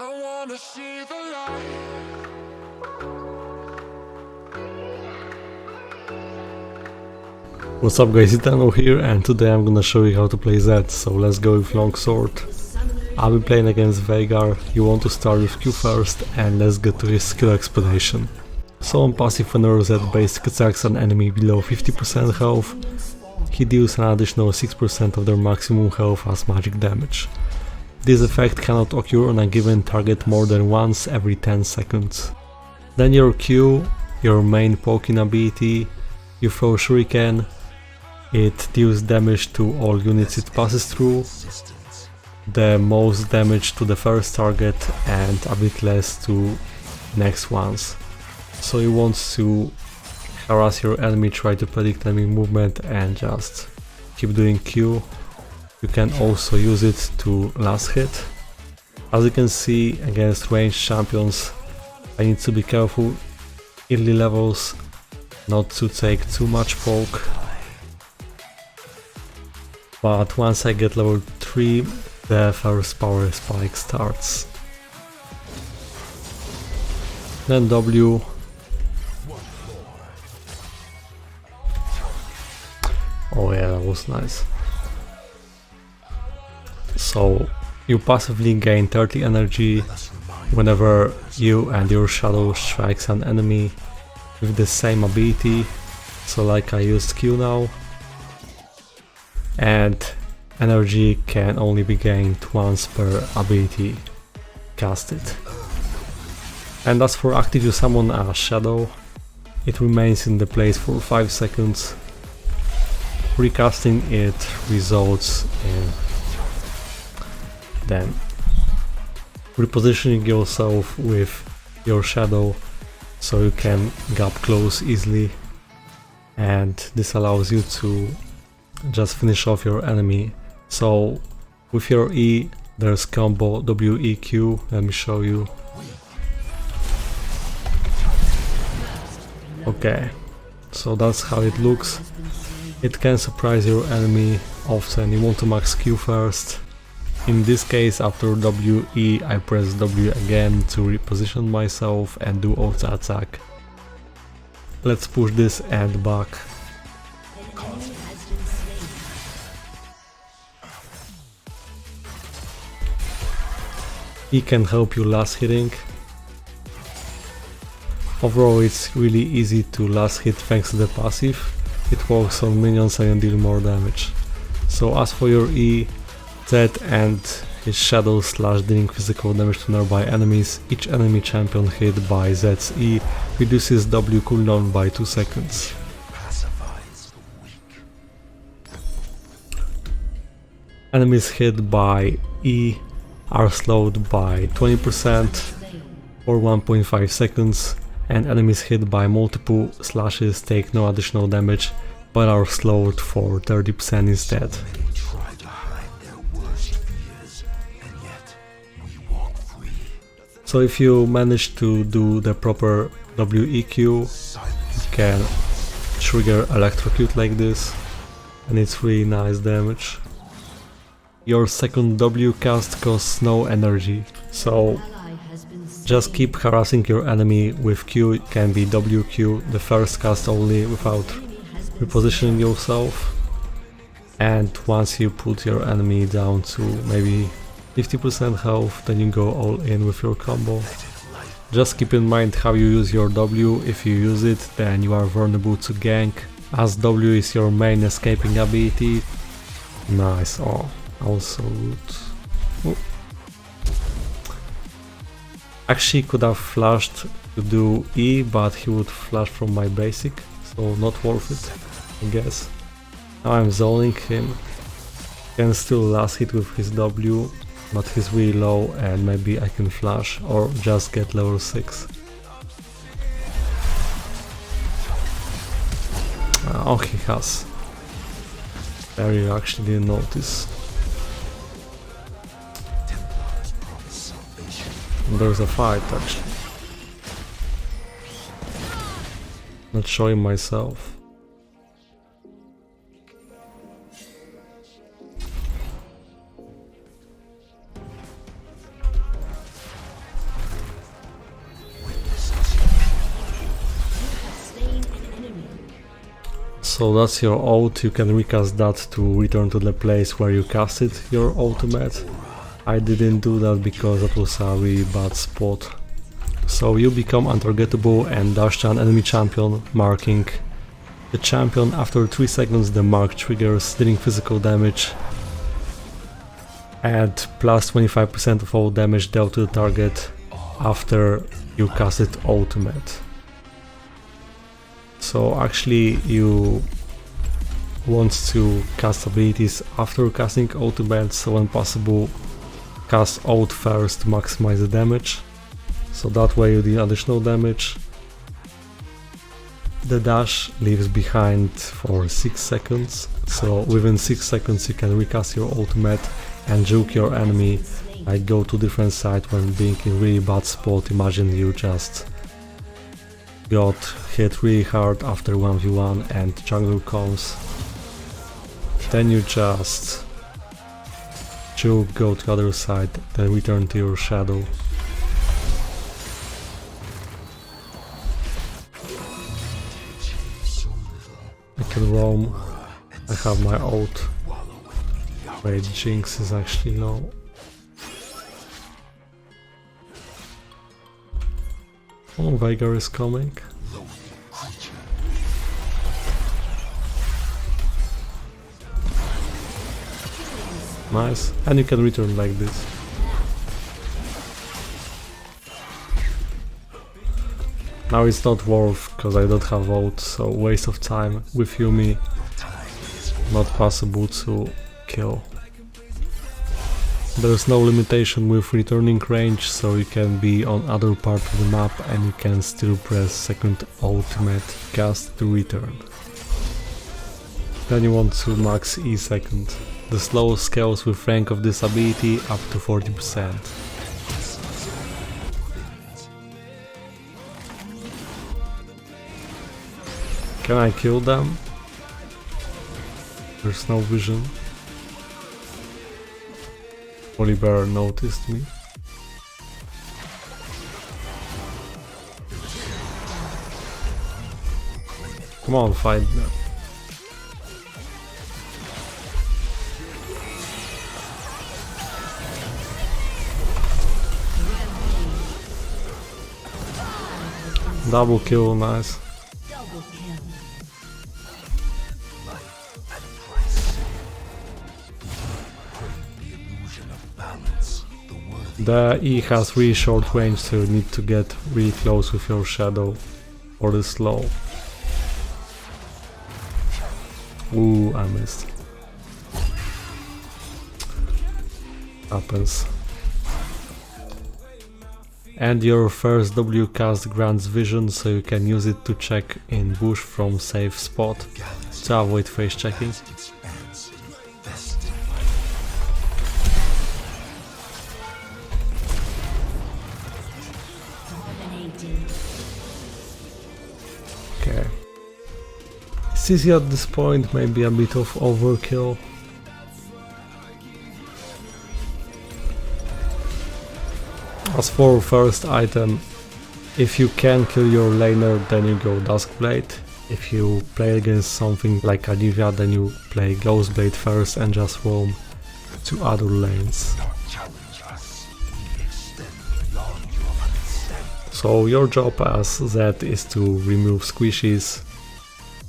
I wanna see the light. What's up guys, Etano here, and today I'm gonna show you how to play ZED, so let's go with longsword. I'll be playing against Veigar. You want to start with Q first, and let's get to his skill explanation. So on passive, whenever ZED basically attacks an enemy below 50% health, he deals an additional 6% of their maximum health as magic damage. This effect cannot occur on a given target more than once every 10 seconds. Then your Q, your main poking ability, you throw Shuriken. It deals damage to all units it passes through, the most damage to the first target and a bit less to next ones. So you want to harass your enemy, try to predict enemy movement and just keep doing Q. You can also use it to last hit. As you can see, against ranged champions I need to be careful early levels not to take too much poke. But once I get level 3, the first power spike starts. Then W. Oh yeah, that was nice. So you passively gain 30 energy whenever you and your shadow strikes an enemy with the same ability. So like I used Q now. And energy can only be gained once per ability casted. And as for active, you summon a shadow. It remains in the place for 5 seconds. Recasting it results in then repositioning yourself with your shadow so you can gap close easily, and this allows you to just finish off your enemy. So with your E there's combo WEQ, let me show you. Okay, so that's how it looks. It can surprise your enemy often. You want to max Q first. In this case, after WE I press W again to reposition myself and do auto attack. Let's push this and back. E can help you last hitting. Overall it's really easy to last hit thanks to the passive. It works on minions and deal more damage. So as for your E, ZED and his shadow slash dealing physical damage to nearby enemies. Each enemy champion hit by Zed's E reduces W cooldown by 2 seconds. Enemies hit by E are slowed by 20% or 1.5 seconds, and enemies hit by multiple slashes take no additional damage but are slowed for 30% instead. So if you manage to do the proper WEQ, you can trigger electrocute like this, and it's really nice damage. Your second W cast costs no energy, so just keep harassing your enemy with Q. It can be WQ, the first cast only without repositioning yourself. And once you put your enemy down to maybe 50% health, then you go all in with your combo. Just keep in mind how you use your W. If you use it, then you are vulnerable to gank, as W is your main escaping ability. Nice, oh, also good. Oh. Actually could have flashed to do E, but he would flash from my basic, so not worth it, I guess. Now I'm zoning him. Can still last hit with his W, but he's really low and maybe I can flash or just get level 6. Oh, he has. Barry actually didn't notice. And there's a fight actually. Not showing myself. So that's your ult, you can recast that to return to the place where you casted your ultimate. I didn't do that because that was a really bad spot. So you become untargetable and dash to an enemy champion, marking the champion. After 3 seconds the mark triggers, dealing physical damage and plus 25% of all damage dealt to the target after you casted ultimate. So actually you want to cast abilities after casting ultimate, so when possible cast ult first to maximize the damage, so that way you deal additional damage. The dash leaves behind for 6 seconds, so within 6 seconds you can recast your ultimate and juke your enemy, like go to different side when being in really bad spot. Imagine you just got hit really hard after 1v1 and jungler comes, then you just juke, go to the other side, then return to your shadow. I can roam, I have my ult. Wait, Jinx is actually low. Oh, Veigar is coming. Nice, and you can return like this. Now it's not worth, because I don't have ult, so waste of time with Yumi. Not possible to kill. There's no limitation with returning range, so you can be on other part of the map and you can still press second ultimate cast to return. Then you want to max E second. The slow scales with rank of this ability up to 40%. Can I kill them? There's no vision. Oliver noticed me. Come on, fight them. Double kill, nice. The E has really short range, so you need to get really close with your shadow for the slow. Ooh, I missed. Happens. And your first W cast grants vision, so you can use it to check in bush from safe spot to avoid face checking. Okay. CC at this point may be a bit of overkill. As for first item, if you can kill your laner, then you go Duskblade. If you play against something like Anivia, then you play Ghostblade first and just roam to other lanes. So your job as ZED is to remove squishies,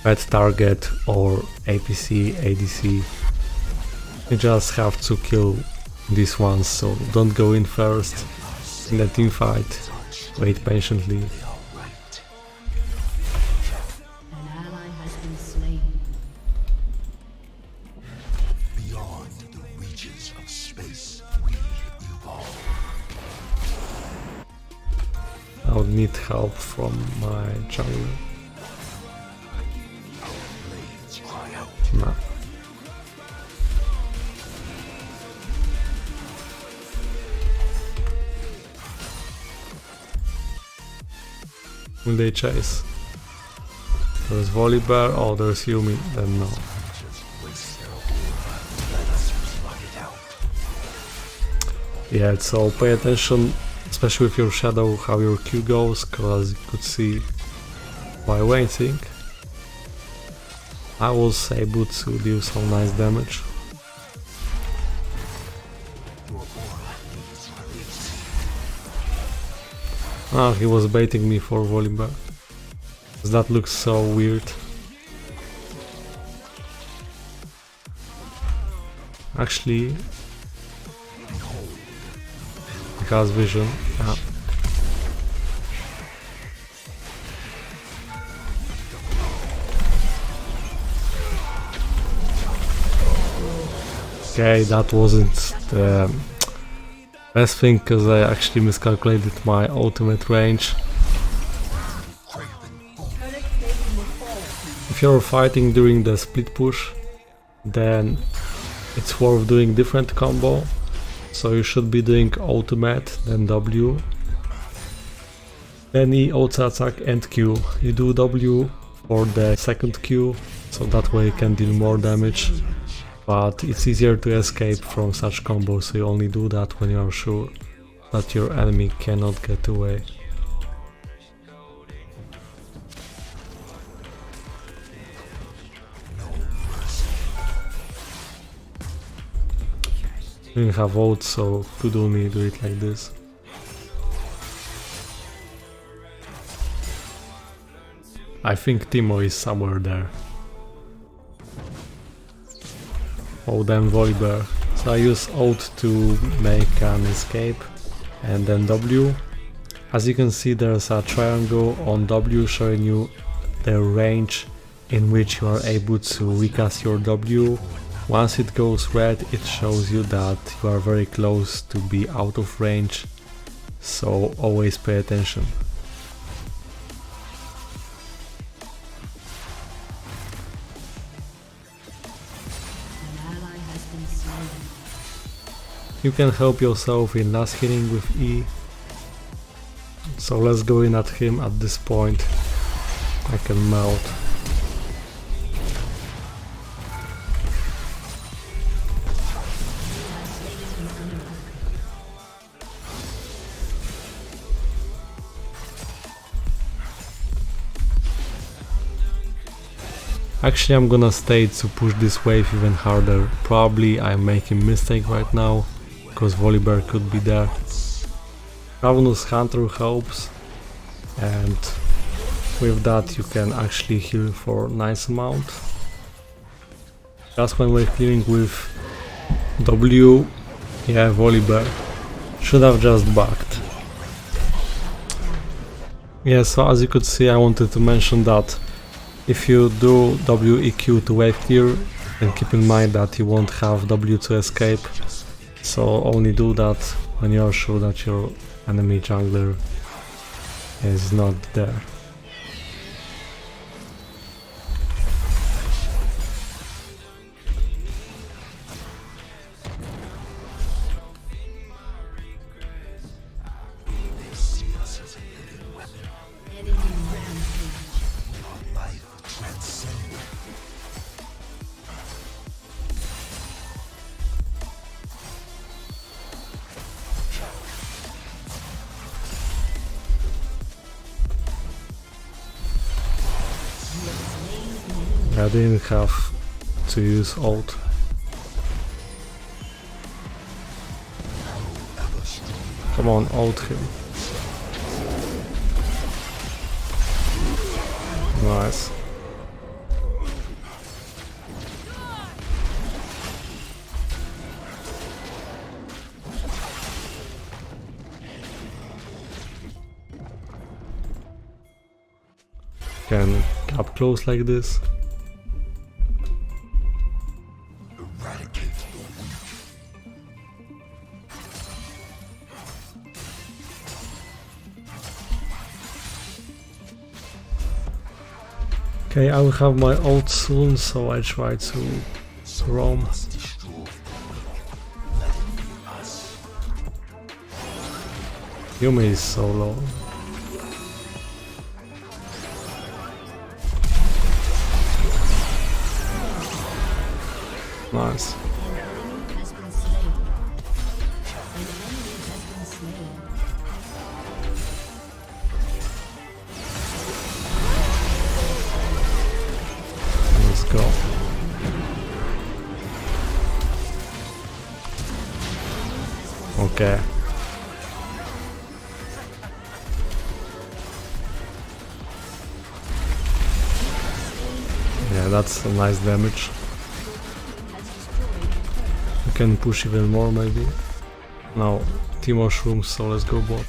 pet target or APC, ADC. You just have to kill these ones, so don't go in first. In the team fight, wait patiently. An ally has been slain. Beyond the reaches of space, we evolve. I would need help from my jungler. Blades cry out. Nah. Will they chase? There's Volibear, oh there's Yumi, then no. Yeah, so pay attention, especially with your shadow, how your Q goes, cause as you could see by waiting, I was able to deal some nice damage. Ah, he was baiting me for Volibear. That looks so weird. Actually, he has vision. Ah. Okay, that wasn't the best thing because I actually miscalculated my ultimate range. If you're fighting during the split push, then it's worth doing different combo. So you should be doing ultimate, then W, then E, auto attack and Q. You do W for the second Q, so that way you can deal more damage. But it's easier to escape from such combos, so you only do that when you are sure that your enemy cannot get away. You didn't have ult, so could only do it like this. I think Timo is somewhere there. Oh, then Volibear. So I use ult to make an escape and then W. As you can see, there's a triangle on W showing you the range in which you are able to recast your W. Once it goes red, it shows you that you are very close to be out of range, so always pay attention. You can help yourself in last hitting with E. So let's go in at him at this point. I can melt. Actually, I'm gonna stay to push this wave even harder. Probably I'm making a mistake right now, because Volibear could be there. Ravenous Hunter helps, and with that you can actually heal for a nice amount. Just when we're healing with W, yeah, Volibear should have just backed. Yeah, so as you could see, I wanted to mention that if you do WEQ to wave clear, then keep in mind that you won't have W to escape, so only do that when you're sure that your enemy jungler is not there. I didn't have to use ult. Come on, ult him. Nice. Can up close like this. Okay, I will have my ult soon, so I try to roam. Yumi is so low. Nice. Let's go. Okay. Yeah, that's a nice damage. You can push even more maybe. No, team mushrooms, so let's go bot.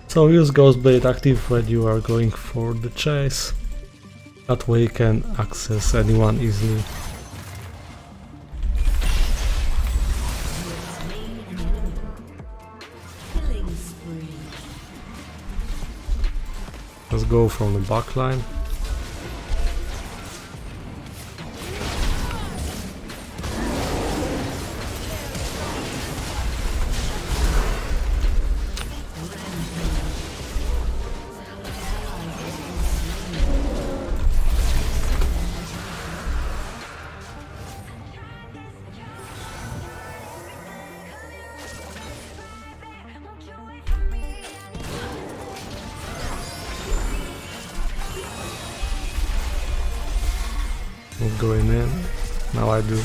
So use Ghost Blade active when you are going for the chase. That way you can access anyone easily. Let's go from the back line. Not going in. Now I do.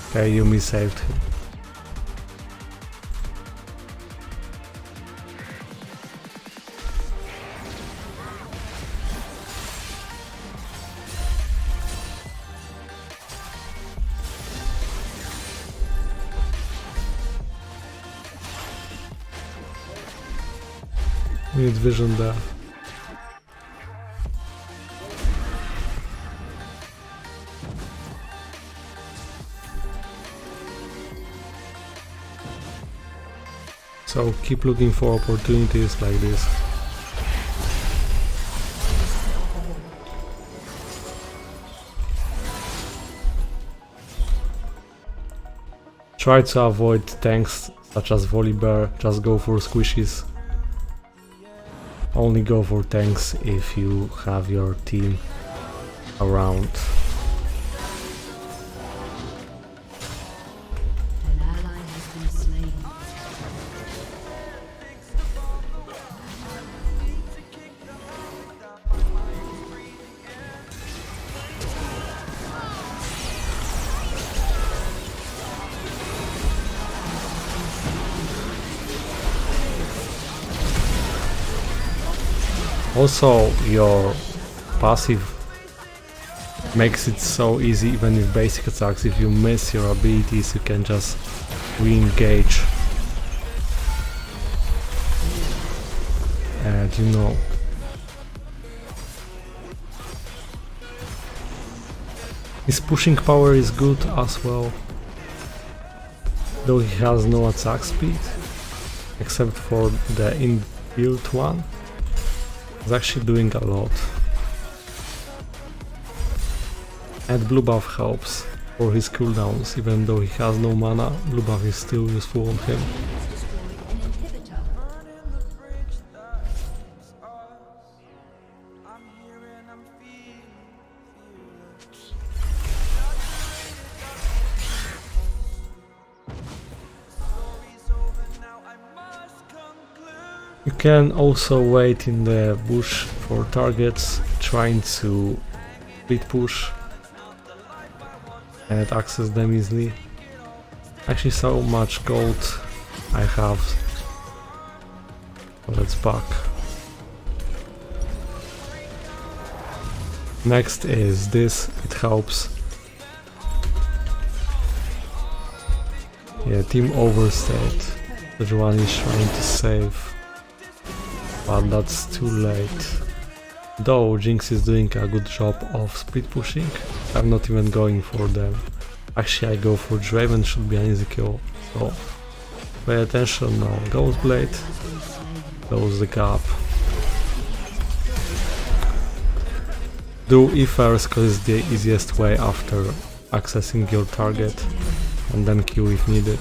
Okay, Yumi saved him. We need vision there. So keep looking for opportunities like this. Try to avoid tanks such as Volibear, just go for squishies. Only go for tanks if you have your team around. An ally has been slain. Also, your passive makes it so easy, even with basic attacks. If you miss your abilities, you can just re-engage. And you know. His pushing power is good as well, though he has no attack speed, except for the inbuilt one. He's actually doing a lot. And blue buff helps for his cooldowns, even though he has no mana, blue buff is still useful on him. You can also wait in the bush for targets, trying to split push and access them easily. Actually, so much gold I have. Let's back. Next is this, it helps. Yeah, team overstayed. The one is trying to save, but that's too late. Though Jinx is doing a good job of split pushing, I'm not even going for them. Actually, I go for Draven, should be an easy kill, so pay attention now. Ghost Blade, close the gap. Do E first, cause it's the easiest way after accessing your target, and then Q if needed.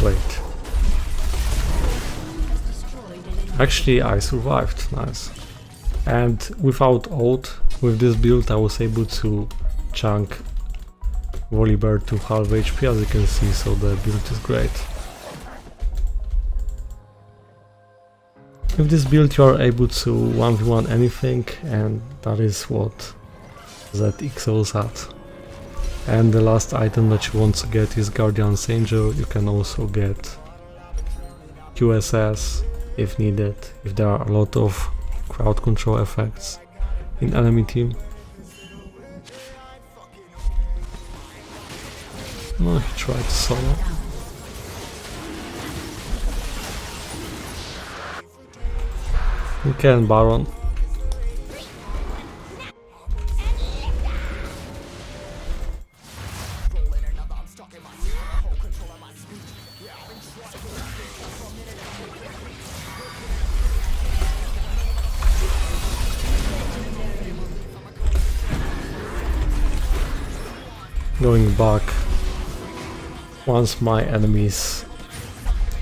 Wait. Actually, I survived, nice. And without ult, with this build I was able to chunk Volibear to half HP, as you can see, so the build is great. With this build you are able to 1v1 anything, and that is what ZED excels at. And the last item that you want to get is Guardian's Angel. You can also get QSS if needed, if there are a lot of crowd control effects in enemy team. No, he tried to solo. We can Baron. Going back, once my enemies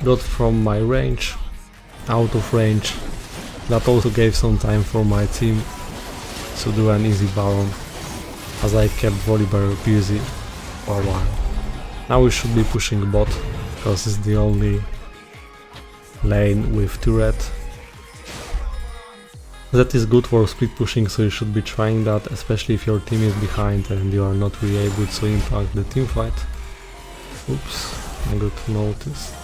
got from my range, out of range, that also gave some time for my team to do an easy Baron, as I kept Volibear busy for a while. Now we should be pushing bot, because it's the only lane with turret. That is good for split pushing, so you should be trying that, especially if your team is behind and you are not really able to impact the team fight. Oops, I got noticed.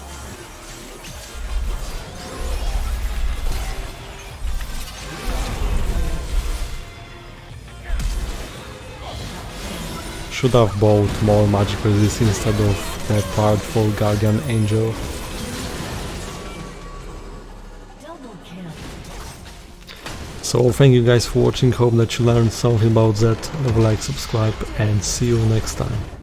Should have bought more magic resist instead of the powerful Guardian Angel. So thank you guys for watching, hope that you learned something about that. Leave a like, subscribe, and see you next time.